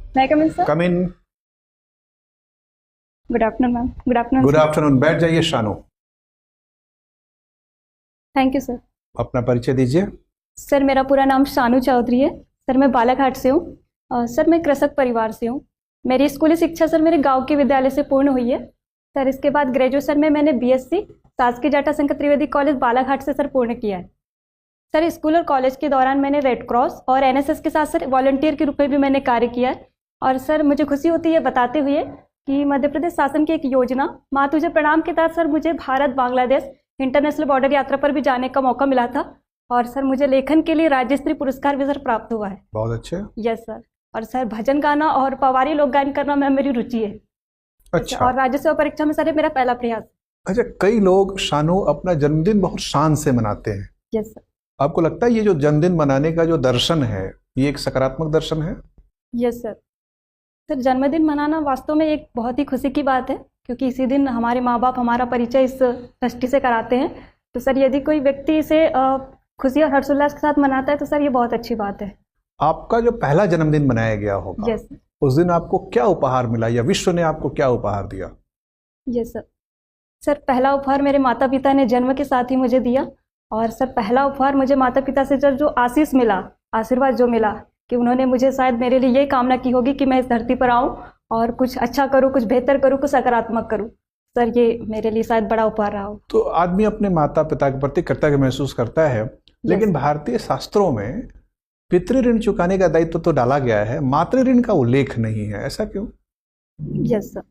May I come in, sir? Come in. Good afternoon, ma'am. Good afternoon. Good sir. Afternoon, बैठ जाइए Shanu. Thank you, sir. अपना परिचय दीजिए। Sir मेरा पूरा नाम शानू चौधरी है। सर मैं बालाघाट से हूँ। सर मैं कृषक परिवार से हूँ। मेरी स्कूली शिक्षा सर मेरे गांव के विद्यालय से पूर्ण हुई है। सर इसके बाद ग्रेजुएशन में मैंने बीएससी शासकीय जटाशंकर त्रिवेदी कॉलेज बालाघाट से सर पूर्ण किया है। सर स्कूल और कॉलेज के दौरान मैंने रेड क्रॉस और एनएसएस के साथ सर वॉलंटियर के रूप में भी मैंने कार्य किया है। और सर मुझे खुशी होती है बताते हुए कि मध्य प्रदेश शासन की एक योजना माँ तुझे प्रणाम के तहत सर मुझे भारत बांग्लादेश इंटरनेशनल बॉर्डर यात्रा पर भी जाने का मौका मिला था। और सर मुझे लेखन के लिए राज्य स्तरीय पुरस्कार भी सर प्राप्त हुआ है। बहुत अच्छे। Yes sir. और सर भजन गाना और पवारी लोक गायन करना में मेरी रुचि है। अच्छा। और राज्य सेवा परीक्षा में सर ये मेरा पहला प्रयास। अच्छा, कई लोग शानू अपना जन्मदिन बहुत शान से मनाते हैं। Yes sir. आपको लगता है ये जो जन्मदिन मनाने का जो दर्शन है ये एक सकारात्मक दर्शन है? Yes sir. सर जन्मदिन मनाना वास्तव में एक बहुत ही खुशी की बात है, क्योंकि इसी दिन हमारे माँ बाप हमारा परिचय इस दृष्टि से कराते हैं। तो सर यदि कोई व्यक्ति इसे खुशी और हर्षोल्लास के साथ मनाता है तो सर ये बहुत अच्छी बात है। आपका जो पहला जन्मदिन मनाया गया होगा, यस सर। उस दिन आपको क्या उपहार मिला या विश्व ने आपको क्या उपहार दिया? Yes sir. सर पहला उपहार मेरे माता पिता ने जन्म के साथ ही मुझे दिया। और सर पहला उपहार मुझे माता पिता से जो आशीष मिला, आशीर्वाद जो मिला, कि उन्होंने मुझे शायद मेरे लिए यही कामना की होगी कि मैं इस धरती पर आऊँ और कुछ अच्छा करूँ, कुछ बेहतर करूँ, कुछ सकारात्मक करूँ। सर ये मेरे लिए शायद बड़ा उपहार रहा हो। तो आदमी अपने माता पिता के प्रति कर्तव्य महसूस करता है, लेकिन भारतीय शास्त्रों में पितृ ऋण चुकाने का दायित्व तो डाला गया है, मातृ ऋण का उल्लेख नहीं है, ऐसा क्यों? Yes sir.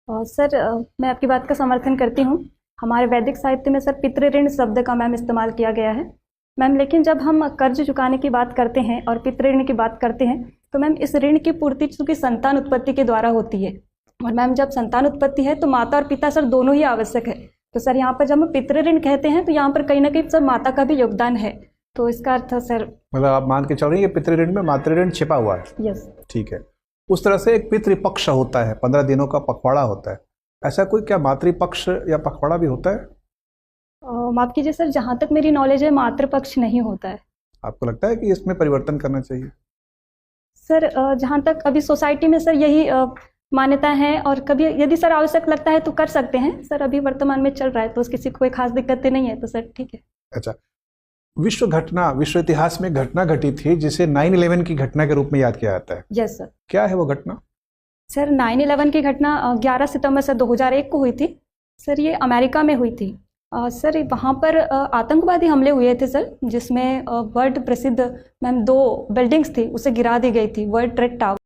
और सर मैं आपकी बात का समर्थन करती हूँ। हमारे वैदिक साहित्य में सर पितृ ऋण शब्द का मैम इस्तेमाल किया गया है मैम। लेकिन जब हम कर्ज चुकाने की बात करते हैं और पितृ ऋण की बात करते हैं तो मैम इस ऋण की पूर्ति चूंकि संतान उत्पत्ति के द्वारा होती है। और मैम जब संतान उत्पत्ति है तो माता और पिता सर दोनों ही आवश्यक है। तो सर यहाँ पर जब हम पितृ ऋण कहते हैं तो यहाँ पर कहीं ना कहीं सर माता का भी योगदान है। तो इसका अर्थ सर मतलब आप मान के चल रही है पितृ ऋण में मातृ ऋण छिपा हुआ है। यस। ठीक है। उस तरह से एक पितृपक्ष होता है, 15 दिनों का पखवाड़ा होता है, ऐसा कोई क्या मातृपक्ष या पखवाड़ा भी होता है? माफ कीजिए सर, जहाँ तक मेरी नॉलेज है मातृपक्ष नहीं होता है। आपको लगता है कि इसमें परिवर्तन करना चाहिए? सर जहाँ तक अभी सोसाइटी में सर यही मान्यता है, और कभी यदि सर आवश्यक लगता है तो कर सकते हैं सर। अभी वर्तमान में चल रहा है तो किसी को कोई खास दिक्कतें नहीं है तो सर ठीक है। अच्छा, विश्व इतिहास में घटना घटी थी जिसे 9/11 की घटना के रूप में याद किया जाता है। Yes sir. क्या है वो घटना? सर 9/11 की घटना 11 सितंबर सर 2001 को हुई थी। सर ये अमेरिका में हुई थी। सर वहाँ पर आतंकवादी हमले हुए थे सर, जिसमें वर्ल्ड प्रसिद्ध मैम 2 बिल्डिंग्स थी उसे गिरा दी गई थी, वर्ल्ड ट्रेड टावर।